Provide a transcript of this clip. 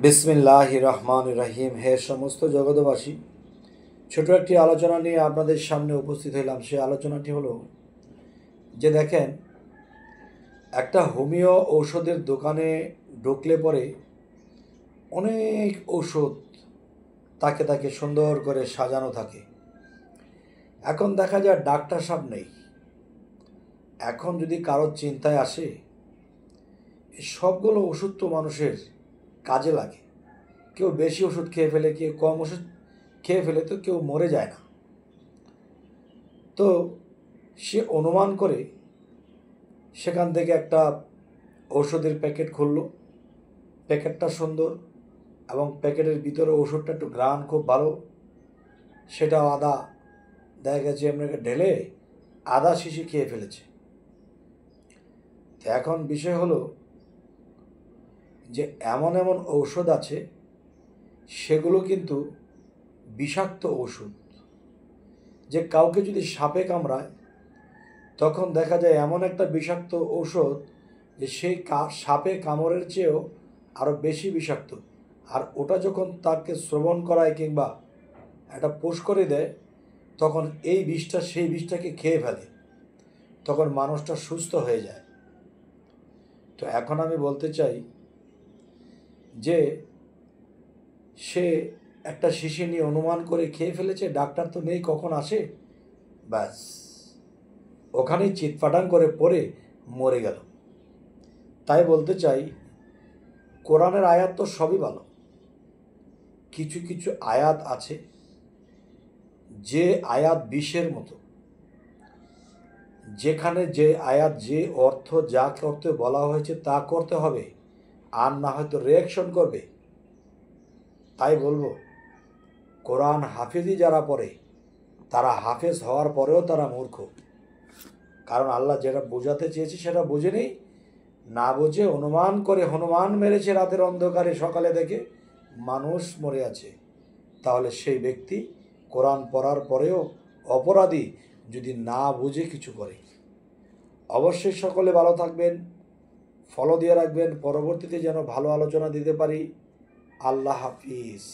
বিসমিল্লাহির রহমানির রহিম। হে সমস্ত জগতবাসী, ছোট একটি আলোচনা নিয়ে আপনাদের সামনে উপস্থিত হইলাম। সেই আলোচনাটি হলো যে দেখেন, একটা হোমিও ঔষধের দোকানে ঢুকলে পরে অনেক ঔষধ তাকে তাকে সুন্দর করে সাজানো থাকে। এখন দেখা যায় ডাক্তার সাহেব নেই। এখন যদি কারোর চিন্তায় আসে, এই সবগুলো ওষুধ তো মানুষের কাজে লাগে। কেউ বেশি ওষুধ খেয়ে ফেলে, কেউ কম ওষুধ খেয়ে ফেলে, তো কেউ মরে যায় না। তো সে অনুমান করে সেখান থেকে একটা ঔষধের প্যাকেট খুললো। প্যাকেটটা সুন্দর এবং প্যাকেটের ভিতরে ওষুধটা একটু ঘ্রাণ খুব ভালো। সেটাও আদা, দেখা গেছে আপনাকে ঢেলে আদা শিশি খেয়ে ফেলেছে। তো এখন বিষয় হলো যে এমন এমন ঔষধ আছে, সেগুলো কিন্তু বিষাক্ত ওষুধ। যে কাউকে যদি সাপে কামড়ায়, তখন দেখা যায় এমন একটা বিষাক্ত ঔষধ যে সেই সাপে কামড়ের চেয়েও আরও বেশি বিষাক্ত। আর ওটা যখন তাকে শ্রবণ করায় কিংবা একটা পোষ করে দেয়, তখন এই বিষটা সেই বিষটাকে খেয়ে ফেলে, তখন মানুষটা সুস্থ হয়ে যায়। তো এখন আমি বলতে চাই যে সে একটা শিশি নিয়ে অনুমান করে খেয়ে ফেলেছে, ডাক্তার তো নেই, কখন আসে, ব্যাস ওখানেই চিৎপাটাং করে পড়ে মরে গেল। তাই বলতে চাই, কোরআনের আয়াত তো সবই ভালো, কিছু কিছু আয়াত আছে যে আয়াত বিষের মতো, যেখানে যে আয়াত যে অর্থ যা করতে বলা হয়েছে তা করতে হবে, আর না হয়তো রিয়াকশন করবে। তাই বলবো, কোরআন হাফেজি যারা পড়ে, তারা হাফেজ হওয়ার পরেও তারা মূর্খ। কারণ আল্লাহ যেটা বোঝাতে চেয়েছে সেটা বোঝেনি, না বুঝে অনুমান করে হনুমান মেরেছে রাতের অন্ধকারে, সকালে দেখে মানুষ মরে আছে। তাহলে সেই ব্যক্তি কোরআন পড়ার পরেও অপরাধী, যদি না বুঝে কিছু করে। অবশ্যই সকলে ভালো থাকবেন, ফলো দিয়ে রাখবেন, পরবর্তীতে যেন ভালো আলোচনা দিতে পারি। আল্লাহ হাফিজ।